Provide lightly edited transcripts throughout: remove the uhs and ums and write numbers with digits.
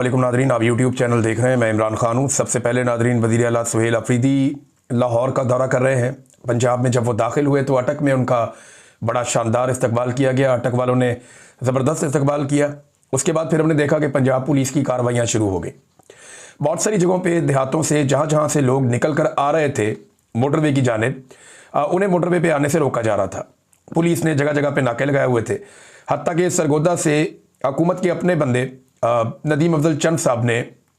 वालेकुम नादरीन, आप YouTube channel देख रहे हैं। मैं इमरान खान हूँ। सबसे पहले नादरीन, वज़ीर आला सुहेल अफरीदी लाहौर का दौरा कर रहे हैं। पंजाब में जब वो दाखिल हुए तो अटक में उनका बड़ा शानदार इस्तकबाल किया गया। अटक वालों ने ज़बरदस्त इस्तकबाल किया। उसके बाद फिर हमने देखा कि पंजाब पुलिस की कार्रवाइयाँ शुरू हो गई। बहुत सारी जगहों पर देहातों से जहाँ जहाँ से लोग निकल कर आ रहे थे मोटरवे की जानिब, उन्हें मोटरवे पर आने से रोका जा रहा था। पुलिस ने जगह जगह पर नाके लगाए हुए थे। हत्ता कि सरगोदा से हुकूमत के अपने बंदे नदीम अफजल चंद साहब ने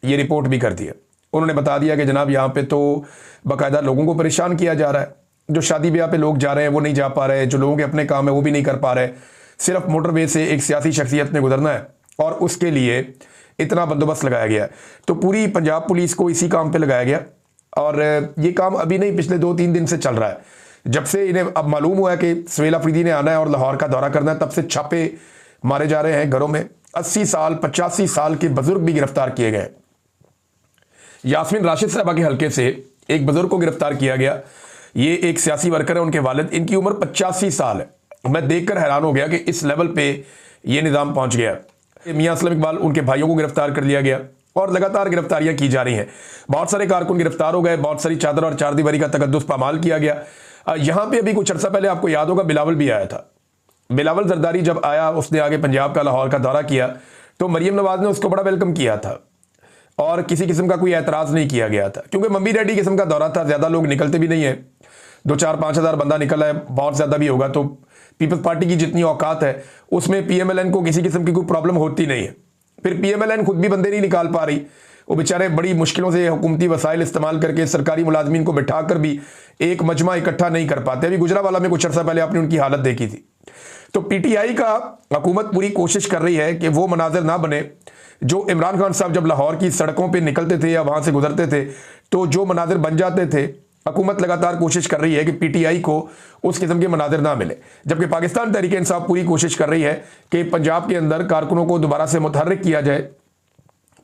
ये रिपोर्ट भी कर दी है। उन्होंने बता दिया कि जनाब यहाँ पे तो बाकायदा लोगों को परेशान किया जा रहा है। जो शादी ब्याह पे लोग जा रहे हैं वो नहीं जा पा रहे, जो लोगों के अपने काम है वो भी नहीं कर पा रहे। सिर्फ मोटरवे से एक सियासी शख्सियत ने गुजरना है और उसके लिए इतना बंदोबस्त लगाया गया है। तो पूरी पंजाब पुलिस को इसी काम पर लगाया गया और ये काम अभी नहीं, पिछले 2-3 दिन से चल रहा है। जब से इन्हें अब मालूम हुआ है कि सुहेल अफरीदी ने आना है और लाहौर का दौरा करना है, तब से छापे मारे जा रहे हैं घरों में। 80 साल 85 साल के बुजुर्ग भी गिरफ्तार किए गए। यास्मीन राशिद साहबा के हलके से एक बुजुर्ग को गिरफ्तार किया गया। ये एक सियासी वर्कर है, उनके वालिद, इनकी उम्र 85 साल है। मैं देखकर हैरान हो गया कि इस लेवल पे ये निज़ाम पहुंच गया। मियां असलम इकबाल, उनके भाइयों को गिरफ्तार कर लिया गया और लगातार गिरफ्तारियां की जा रही हैं। बहुत सारे कारकुन गिरफ्तार हो गए, बहुत सारी चादर और चारदीवारी का तकद्दुस पामाल किया गया। यहां पर अभी कुछ अर्सा पहले आपको याद होगा बिलावल भी आया था। बिलावल जरदारी जब आया, उसने आगे पंजाब का लाहौर का दौरा किया तो मरियम नवाज ने उसको बड़ा वेलकम किया था और किसी किस्म का कोई एतराज़ नहीं किया गया था, क्योंकि मम्मी डैडी किस्म का दौरा था। ज़्यादा लोग निकलते भी नहीं है, 2-4-5 हज़ार बंदा निकला है, बहुत ज़्यादा भी होगा तो पीपल्स पार्टी की जितनी औकात है उसमें PMLN को किसी किस्म की कोई प्रॉब्लम होती नहीं है। फिर PMLN खुद भी बंदे नहीं निकाल पा रही, वो बेचारे बड़ी मुश्किलों से हुकूमती वसाइल इस्तेमाल करके सरकारी मुलाजमीन को बिठा कर भी एक मजमा इकट्ठा नहीं कर पाते। अभी गुजरावाला में कुछ अर्सा पहले आपने उनकी हालत देखी थी। तो PTI का हुकूमत पूरी कोशिश कर रही है कि वो मनाजर ना बने जो इमरान खान साहब जब लाहौर की सड़कों पे निकलते थे या वहाँ से गुजरते थे तो जो मनाजर बन जाते थे। हुकूमत लगातार कोशिश कर रही है कि PTI को उस किस्म के मनाजर ना मिले, जबकि पाकिस्तान तहरीक इंसाफ पूरी कोशिश कर रही है कि पंजाब के अंदर कारकुनों को दोबारा से मुतहर्रिक किया जाए,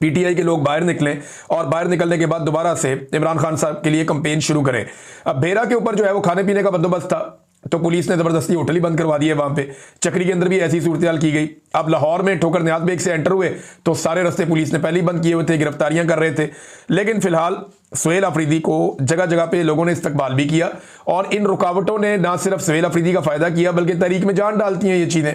PTI के लोग बाहर निकलें और बाहर निकलने के बाद दोबारा से इमरान खान साहब के लिए कैंपेन शुरू करें। अब भेरा के ऊपर जो है वो खाने पीने का बंदोबस्त था तो पुलिस ने जबरदस्ती होटल ही बंद करवा दिए। वहां पे चक्री के अंदर भी ऐसी सूरत की गई। अब लाहौर में ठोकर न्याज बेग से एंटर हुए तो सारे रास्ते पुलिस ने पहले ही बंद किए हुए थे, गिरफ्तारियां कर रहे थे। लेकिन फिलहाल सुहेल अफरीदी को जगह जगह पे लोगों ने इस्तकबाल भी किया और इन रुकावटों ने ना सिर्फ सुहेल अफरीदी का फायदा किया बल्कि तहरीक में जान डालती हैं ये चीजें।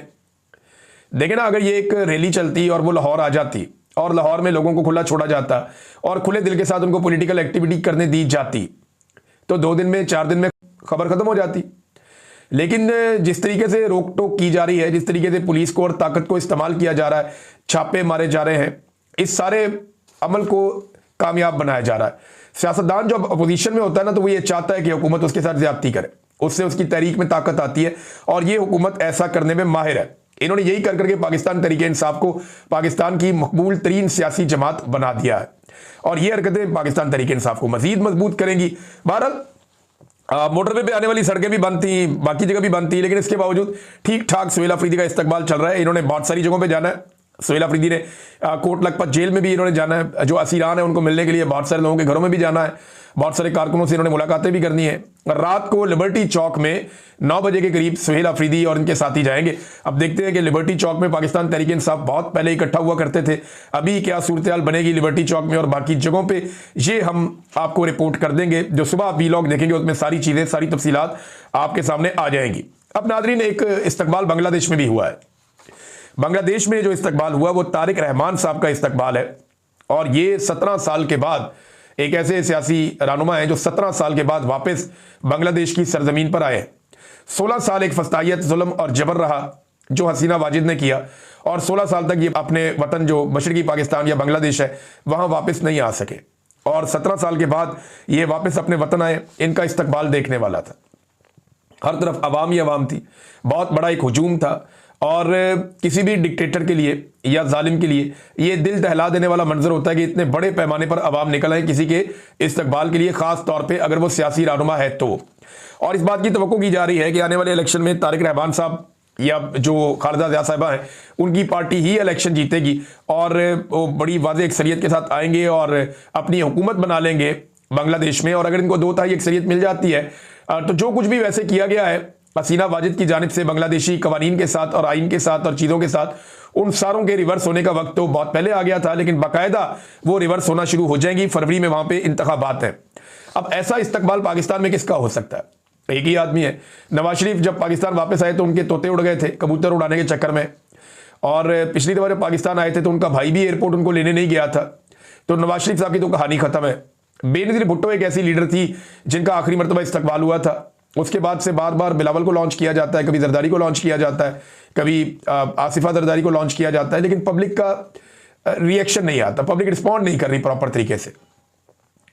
देखें ना, अगर ये एक रैली चलती और वो लाहौर आ जाती और लाहौर में लोगों को खुला छोड़ा जाता और खुले दिल के साथ उनको पॉलिटिकल एक्टिविटी करने दी जाती तो 2 दिन में 4 दिन में खबर खत्म हो जाती। लेकिन जिस तरीके से रोक टोक की जा रही है, जिस तरीके से पुलिस को और ताकत को इस्तेमाल किया जा रहा है, छापे मारे जा रहे हैं, इस सारे अमल को कामयाब बनाया जा रहा है। सियासतदान जब अपोजिशन में होता है ना तो वो ये चाहता है कि हुकूमत उसके साथ ज्यादती करे, उससे उसकी तहरीक में ताकत आती है और ये हुकूमत ऐसा करने में माहिर है। इन्होंने यही कर करके पाकिस्तान तहरीक इंसाफ को पाकिस्तान की मकबूल तरीन सियासी जमात बना दिया है और ये हरकतें पाकिस्तान तहरीक इंसाफ को मजीद मजबूत करेंगी। बहरहाल मोटरवे पे आने वाली सड़कें भी बंद थी, बाकी जगह भी बंद थी, लेकिन इसके बावजूद ठीक ठाक सुहेल अफरीदी का इस्तकबाल चल रहा है। इन्होंने बहुत सारी जगहों पे जाना है। सुहेल अफरीदी ने कोट लखपत जेल में भी इन्होंने जाना है, जो असीरान है उनको मिलने के लिए बहुत सारे लोगों के घरों में भी जाना है, बहुत सारे कारकुनों से इन्होंने मुलाकातें भी करनी है। रात को लिबर्टी चौक में 9 बजे के करीब सुहेल अफरीदी और इनके साथी जाएंगे। अब देखते हैं कि लिबर्टी चौक में पाकिस्तान तहरीक इंसाफ बहुत पहले इकट्ठा हुआ करते थे, अभी क्या सूरत बनेगी लिबर्टी चौक में और बाकी जगहों पे, ये हम आपको रिपोर्ट कर देंगे। जो सुबह आप वीलॉग देखेंगे उसमें सारी चीजें, सारी तफसीलात आपके सामने आ जाएंगी। अब नादरीन, एक इस्तकबाल बांग्लादेश में भी हुआ है। बांग्लादेश में जो इस्तकबाल हुआ वो तारिक रहमान साहब का इस्तकबाल है और ये 17 साल के बाद एक ऐसे सियासी रहनुमा हैं जो 17 साल के बाद वापस बांग्लादेश की सरजमीन पर आए। 16 साल एक फस्तायत, जुल्म और जबर रहा जो हसीना वाजिद ने किया और 16 साल तक ये अपने वतन जो मशरकी पाकिस्तान या बांग्लादेश है वहां वापस नहीं आ सके और 17 साल के बाद ये वापस अपने वतन आए। इनका इस्तकबाल देखने वाला था, हर तरफ अवाम ही अवाम थी, बहुत बड़ा एक हुजूम था और किसी भी डिक्टेटर के लिए या जालिम के लिए ये दिल दहला देने वाला मंजर होता है कि इतने बड़े पैमाने पर अवाम निकल आए किसी के इस्तकबाल के लिए, खास तौर पे अगर वो सियासी रहनुमा है तो। और इस बात की तवक्को की जा रही है कि आने वाले इलेक्शन में तारिक रहमान साहब या जो खालिदा ज़िया साहिबा हैं उनकी पार्टी ही इलेक्शन जीतेगी और वो बड़ी वाज़ेह अक्सरियत के साथ आएंगे और अपनी हुकूमत बना लेंगे बांग्लादेश में। और अगर इनको 2/3 अक्सरियत मिल जाती है तो जो कुछ भी वैसे किया गया है हसीना वाजिद की जानिब से बांग्लादेशी कवानीन के साथ और आइन के साथ और चीज़ों के साथ उन सारों के रिवर्स होने का वक्त तो बहुत पहले आ गया था, लेकिन बाकायदा वो रिवर्स होना शुरू हो जाएंगी। फरवरी में वहां पे इंतखाबात हैं। अब ऐसा इस्तकबाल पाकिस्तान में किसका हो सकता है? एक ही आदमी है। नवाज शरीफ जब पाकिस्तान वापस आए तो उनके तोते उड़ गए थे कबूतर उड़ाने के चक्कर में, और पिछली दफा जब पाकिस्तान आए थे तो उनका भाई भी एयरपोर्ट उनको लेने नहीं गया था। तो नवाज शरीफ साहब की तो कहानी खत्म है। बेनजीर भुट्टो एक ऐसी लीडर थी जिनका आखिरी मरतबा इस्तकबाल हुआ था। उसके बाद से बार बार बिलावल को लॉन्च किया जाता है, कभी जरदारी को लॉन्च किया जाता है, कभी आसिफा जरदारी को लॉन्च किया जाता है, लेकिन पब्लिक का रिएक्शन नहीं आता, पब्लिक रिस्पॉन्ड नहीं कर रही प्रॉपर तरीके से।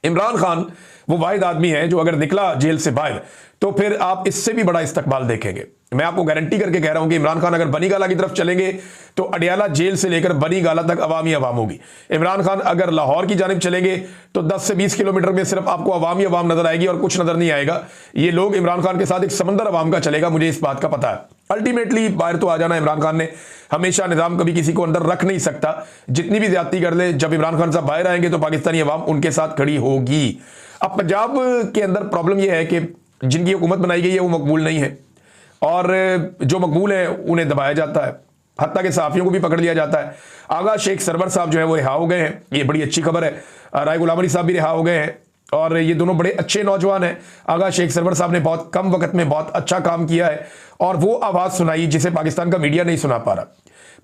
इमरान खान वो वाहिद आदमी है जो अगर निकला जेल से बाहर तो फिर आप इससे भी बड़ा इस्तकबाल देखेंगे। मैं आपको गारंटी करके कह रहा हूं कि इमरान खान अगर बनी गाला की तरफ चलेंगे तो अडियाला जेल से लेकर बनी गाला तक अवामी अवाम होगी। इमरान खान अगर लाहौर की जानिब चलेंगे तो 10 से 20 किलोमीटर में सिर्फ आपको अवामी अवाम नजर आएगी और कुछ नजर नहीं आएगा। ये लोग इमरान खान के साथ एक समंदर अवाम का चलेगा, मुझे इस बात का पता है। अल्टीमेटली बाहर तो आ जाना इमरान खान ने, हमेशा निजाम कभी किसी को अंदर रख नहीं सकता, जितनी भी ज्यादती कर ले। जब इमरान खान साहब बाहर आएंगे तो पाकिस्तानी अवाम उनके साथ खड़ी होगी। अब पंजाब के अंदर प्रॉब्लम यह है कि जिनकी हुकूमत बनाई गई है वो मकबूल नहीं है, और जो मकबूल है उन्हें दबाया जाता है, हत्ता के सहाफियों को भी पकड़ लिया जाता है। आगा शेख सरवर साहब जो है वो रिहा हो गए हैं, ये बड़ी अच्छी खबर है। राय गुलाम अली साहब भी रिहा हो गए हैं, और ये दोनों बड़े अच्छे नौजवान हैं। आगा शेख सरवर साहब ने बहुत कम वक्त में बहुत अच्छा काम किया है, और वो आवाज़ सुनाई जिसे पाकिस्तान का मीडिया नहीं सुना पा रहा।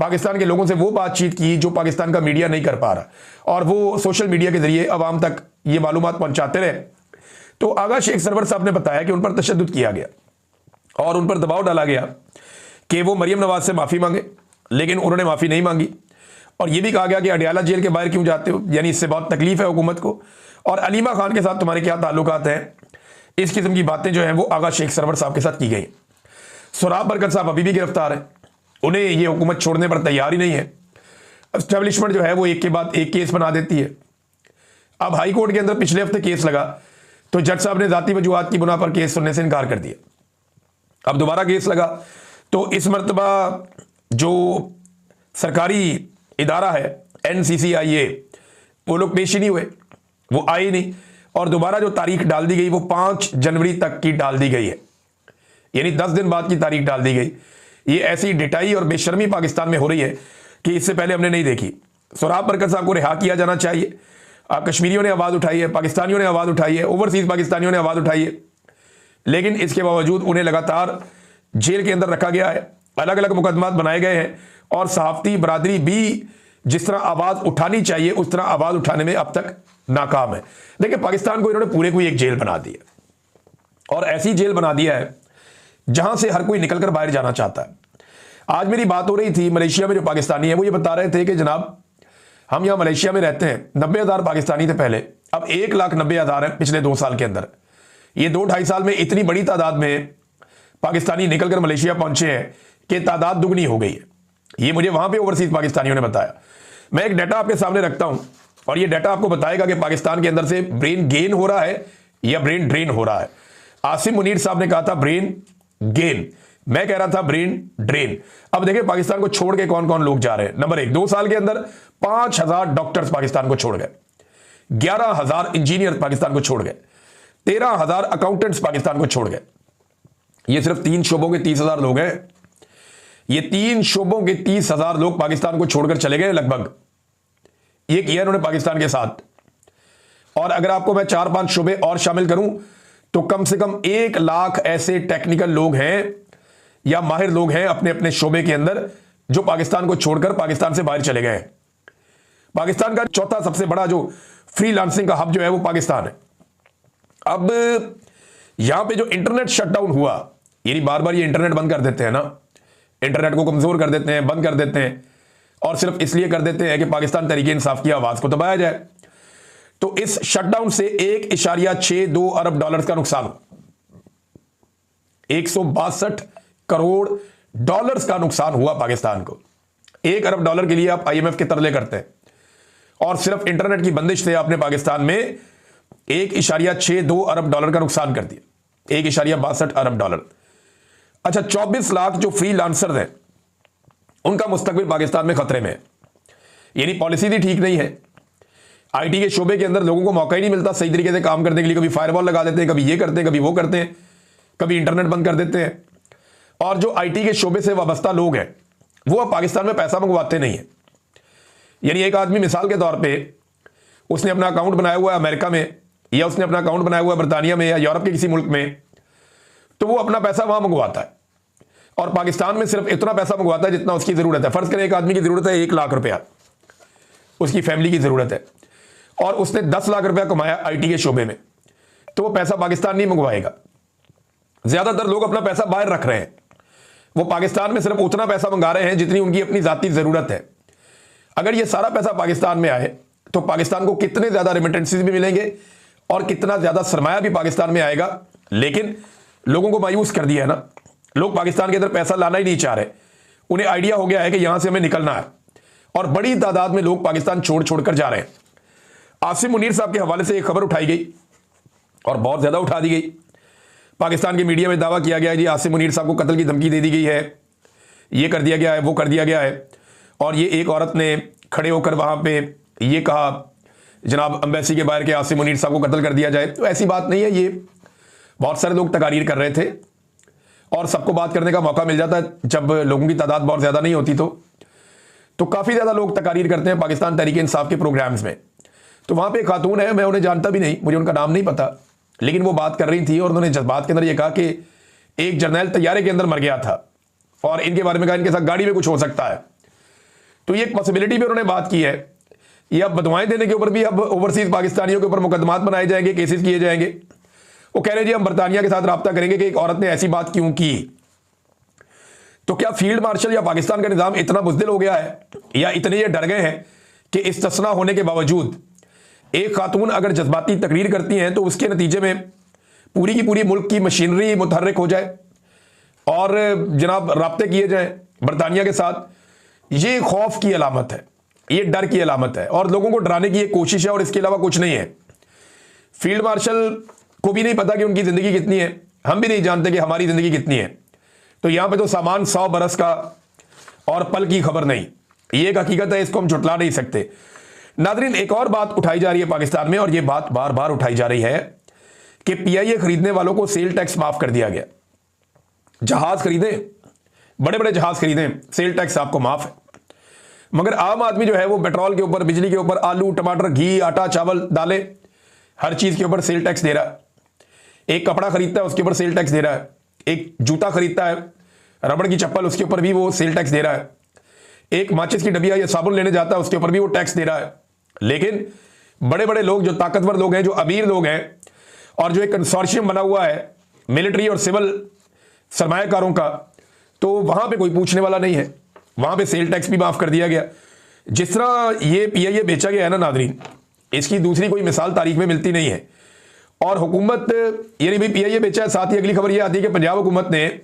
पाकिस्तान के लोगों से वो बातचीत की जो पाकिस्तान का मीडिया नहीं कर पा रहा, और वो सोशल मीडिया के जरिए अवाम तक ये मालूमात पहुंचाते रहे। तो आगा शेख सरवर साहब ने बताया कि उन पर तशद्दुद किया गया और उन पर दबाव डाला गया कि वो मरियम नवाज से माफ़ी मांगे, लेकिन उन्होंने माफ़ी नहीं मांगी। और ये भी कहा गया कि अडियाला जेल के बाहर क्यों जाते हो, यानी इससे बहुत तकलीफ है हुकूमत को, और अलीमा खान के साथ तुम्हारे क्या ताल्लुकात हैं। इस किस्म की बातें जो हैं वो आगा शेख सरवर साहब के साथ की गई। सोराब बरकत साहब अभी भी गिरफ्तार हैं, उन्हें ये हुकूमत छोड़ने पर तैयार ही नहीं है। एस्टेब्लिशमेंट जो है वो एक के बाद एक केस बना देती है। अब हाई कोर्ट के अंदर पिछले हफ्ते केस लगा तो जज साहब ने जाती वजूहात की बुना पर केस सुनने से इनकार कर दिया। अब दोबारा केस लगा तो इस मरतबा जो सरकारी इदारा है NCCIA, वो लोग पेश ही नहीं हुए, वो आए ही नहीं, और दोबारा जो तारीख डाल दी गई वो 5 जनवरी तक की डाल दी गई है, यानी 10 दिन बाद की तारीख डाल दी गई। ये ऐसी डिटाई और बेशर्मी पाकिस्तान में हो रही है कि इससे पहले हमने नहीं देखी। सोराब बरकत साहब को रिहा किया जाना चाहिए। कश्मीरियों ने आवाज़ उठाई है, पाकिस्तानियों ने आवाज़ उठाई है, ओवरसीज पाकिस्तानियों ने आवाज़ उठाई है, लेकिन इसके बावजूद उन्हें लगातार जेल के अंदर रखा गया है, अलग अलग मुकदमात बनाए गए हैं, और सहाफ़ती बरादरी भी जिस तरह आवाज़ उठानी चाहिए उस तरह आवाज़ उठाने में अब तक नाकाम है। देखिए, पाकिस्तान को इन्होंने पूरे को एक जेल बना दी है, और ऐसी जेल बना दिया है जहां से हर कोई निकलकर बाहर जाना चाहता है। आज मेरी बात हो रही थी, मलेशिया में जो पाकिस्तानी है वो ये बता रहे थे कि जनाब हम यहाँ मलेशिया में रहते हैं, 90,000 पाकिस्तानी थे पहले, अब 1,90,000 है पिछले 2 साल के अंदर। ये 2-2.5 साल में इतनी बड़ी तादाद में पाकिस्तानी निकलकर मलेशिया पहुंचे हैं कि तादाद दुगनी हो गई है। ये मुझे वहां पे ओवरसीज पाकिस्तानियों ने बताया। मैं एक डाटा आपके सामने रखता हूं, और ये डाटा आपको बताएगा कि पाकिस्तान के अंदर से ब्रेन गेन हो रहा है या ब्रेन ड्रेन हो रहा है। आसिम मुनीर साहब ने कहा था ब्रेन गेन, मैं कह रहा था ब्रेन ड्रेन। अब देखिए पाकिस्तान को छोड़ के कौन कौन लोग जा रहे हैं। नंबर 1, 2 साल के अंदर 5,000 डॉक्टर्स पाकिस्तान को छोड़ गए, 11,000 इंजीनियर पाकिस्तान को छोड़ गए, 13,000 अकाउंटेंट्स पाकिस्तान को छोड़ गए। ये सिर्फ 3 शोबों के 30,000 लोग हैं। ये 3 शोबों के 30,000 लोग पाकिस्तान को छोड़कर चले गए लगभग। ये किया इन्होंने पाकिस्तान के साथ। और अगर आपको मैं 4-5 शोबे और शामिल करूं तो कम से कम 1 लाख ऐसे टेक्निकल लोग हैं या माहिर लोग हैं अपने अपने शोबे के अंदर जो पाकिस्तान को छोड़कर पाकिस्तान से बाहर चले गए हैं। पाकिस्तान का चौथा सबसे बड़ा जो फ्रीलांसिंग का हब जो है वो पाकिस्तान है। अब यहां पे जो इंटरनेट शटडाउन हुआ, यानी बार बार ये इंटरनेट बंद कर देते हैं ना, इंटरनेट को कमजोर कर देते हैं, बंद कर देते हैं, और सिर्फ इसलिए कर देते हैं कि पाकिस्तान तहरीक इंसाफ की आवाज को दबाया जाए। तो इस शटडाउन से 1.62 अरब डॉलर का नुकसान, 162 करोड़ डॉलर्स का नुकसान हुआ पाकिस्तान को। 1 अरब डॉलर के लिए आप IMF के तरले करते हैं, और सिर्फ इंटरनेट की बंदिश से आपने पाकिस्तान में 1.62 अरब डॉलर का नुकसान कर दिया, 1.62 अरब डॉलर। अच्छा, 24 लाख जो फ्रीलांसर हैं उनका मुस्तकबिल पाकिस्तान में खतरे में है, यानी पॉलिसी भी ठीक नहीं है। IT के शोबे के अंदर लोगों को मौका ही नहीं मिलता सही तरीके से काम करने के लिए। कभी फायरवॉल लगा देते हैं, कभी ये करते हैं, कभी वो करते हैं, कभी इंटरनेट बंद कर देते हैं। और जो IT के शोबे से वाबस्ता लोग हैं वो अब पाकिस्तान में पैसा मंगवाते नहीं है। यानी एक आदमी मिसाल के तौर पे उसने अपना अकाउंट बनाया हुआ है अमेरिका में, या उसने अपना अकाउंट बनाया हुआ है बरतानिया में या यूरोप के किसी मुल्क में, तो वो अपना पैसा वहां मंगवाता है और पाकिस्तान में सिर्फ इतना पैसा मंगवाता है जितना उसकी ज़रूरत है। फ़र्ज़ करें एक आदमी की ज़रूरत है 1 लाख रुपया, उसकी फैमिली की ज़रूरत है, और उसने 10 लाख रुपया कमाया आईटी के शोबे में, तो वो पैसा पाकिस्तान नहीं मंगवाएगा। ज़्यादातर लोग अपना पैसा बाहर रख रहे हैं, वो पाकिस्तान में सिर्फ उतना पैसा मंगा रहे हैं जितनी उनकी अपनी ज़ाती ज़रूरत है। अगर ये सारा पैसा पाकिस्तान में आए तो पाकिस्तान को कितने ज़्यादा रेमिटेंसेस भी मिलेंगे और कितना ज़्यादा सरमाया भी पाकिस्तान में आएगा। लेकिन लोगों को मायूस कर दिया है ना, लोग पाकिस्तान के अंदर पैसा लाना ही नहीं चाह रहे। उन्हें आइडिया हो गया है कि यहां से हमें निकलना है, और बड़ी तादाद में लोग पाकिस्तान छोड़ छोड़ कर जा रहे हैं। आसिम मुनीर साहब के हवाले से एक खबर उठाई गई और बहुत ज़्यादा उठा दी गई। पाकिस्तान की मीडिया में दावा किया गया जी आसिम मुनीर साहब को कत्ल की धमकी दे दी गई है, ये कर दिया गया है, वो कर दिया गया है। और ये एक औरत ने खड़े होकर वहाँ पे ये कहा जनाब एम्बेसी के बाहर के आसिम मुनीर साहब को कत्ल कर दिया जाए। तो ऐसी बात नहीं है, ये बहुत सारे लोग तकारीर कर रहे थे और सबको बात करने का मौका मिल जाता है जब लोगों की तादाद बहुत ज़्यादा नहीं होती। तो काफ़ी ज़्यादा लोग तकारीर करते हैं पाकिस्तान तहरीक इंसाफ के प्रोग्राम्स में। तो वहाँ पे एक खातून है, मैं उन्हें जानता भी नहीं, मुझे उनका नाम नहीं पता, लेकिन वो बात कर रही थी और उन्होंने जज्बात के अंदर ये कहा कि एक जर्नैल तैयारे के अंदर मर गया था और इनके बारे में कहा इनके साथ गाड़ी में कुछ हो सकता है। तो ये एक पॉसिबिलिटी भी उन्होंने बात की है। ये अब बदवाएं देने के ऊपर भी अब ओवरसीज पाकिस्तानियों के ऊपर मुकदमात बनाए जाएंगे, केसेस किए जाएंगे। वो कह रहे जी हम बरतानिया के साथ रब्ता करेंगे कि एक औरत ने ऐसी बात क्यों की। तो क्या फील्ड मार्शल या पाकिस्तान का निज़ाम इतना बुज़दिल हो गया है या इतने ये डर गए हैं कि इस्तिस्ना होने के बावजूद एक खातून अगर जज्बाती तकरीर करती हैं तो उसके नतीजे में पूरी की पूरी मुल्क की मशीनरी मुतहर्रिक हो जाए और जनाब रब्ते किए जाएं बरतानिया के साथ। ये खौफ की अलामत है, ये डर की अलामत है और लोगों को डराने की एक कोशिश है और इसके अलावा कुछ नहीं है। फील्ड मार्शल को भी नहीं पता कि उनकी ज़िंदगी कितनी है, हम भी नहीं जानते कि हमारी ज़िंदगी कितनी है। तो यहाँ पे तो सामान 100 बरस का और पल की खबर नहीं, ये एक हकीकत है, इसको हम झुटला नहीं सकते। नादरीन, एक और बात उठाई जा रही है पाकिस्तान में और ये बात बार बार उठाई जा रही है कि पीआईए खरीदने वालों को सेल टैक्स माफ कर दिया गया। जहाज खरीदें, बड़े बड़े जहाज खरीदें, सेल टैक्स आपको माफ है, मगर आम आदमी जो है वो पेट्रोल के ऊपर, बिजली के ऊपर, आलू, टमाटर, घी, आटा, चावल, दालें, हर चीज के ऊपर सेल टैक्स दे रहा है। एक कपड़ा खरीदता है उसके ऊपर सेल टैक्स दे रहा है, एक जूता खरीदता है, रबड़ की चप्पल, उसके ऊपर भी वो सेल टैक्स दे रहा है, एक माचिस की डबिया या साबुन लेने जाता है उसके ऊपर भी वो टैक्स दे रहा है। लेकिन बड़े बड़े लोग, जो ताकतवर लोग हैं, जो अमीर लोग हैं, और जो एक कंसोर्शियम बना हुआ है मिलिट्री और सिविल सरमायाकारों का, तो वहां पे कोई पूछने वाला नहीं है, वहां पे सेल टैक्स भी माफ कर दिया गया। जिस तरह ये पीआईए बेचा गया है ना नादरीन, इसकी दूसरी कोई मिसाल तारीख में मिलती नहीं है। और हुकूमत, यानी भी पीआईए बेचा है, साथ ही अगली खबर यह आती है कि पंजाब हुकूमत ने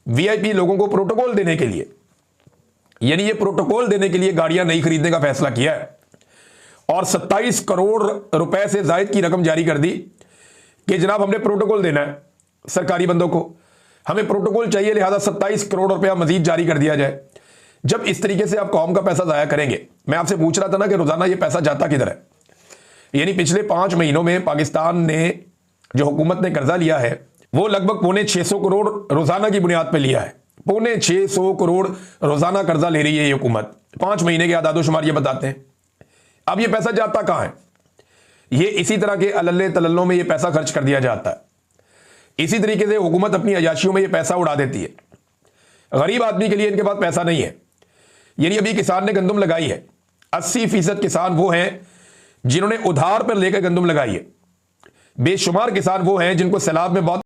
वीआईपी लोगों को प्रोटोकॉल देने के लिए, यानी ये प्रोटोकॉल देने के लिए गाड़ियां नहीं खरीदने का फैसला किया है और 27 करोड़ रुपए से जायद की रकम जारी कर दी कि जनाब हमने प्रोटोकॉल देना है सरकारी बंदों को, हमें प्रोटोकॉल चाहिए, लिहाजा 27 करोड़ रुपया मजीद जारी कर दिया जाए। जब इस तरीके से आप कौम का पैसा जाया करेंगे, मैं आपसे पूछ रहा था ना कि रोजाना ये पैसा जाता किधर है। यानी पिछले 5 महीनों में पाकिस्तान ने, जो हुकूमत ने कर्जा लिया है, वो लगभग 650 करोड़ रोजाना की बुनियाद पर लिया है। 650 करोड़ रोजाना कर्जा ले रही है ये हुकूमत। 5 महीने के आदादो शुमार ये बताते हैं। अब ये पैसा जाता कहां है? ये इसी तरह के अलल्ले तलल्लों में ये पैसा खर्च कर दिया जाता है। इसी तरीके से हुकूमत अपनी अयाशियों में ये पैसा उड़ा देती है। गरीब आदमी के लिए इनके पास पैसा नहीं है। यानी अभी किसान ने गंदम लगाई है, 80% किसान वो हैं जिन्होंने उधार पर लेकर गंदम लगाई है। बेशुमार किसान वो हैं जिनको सैलाब में बहुत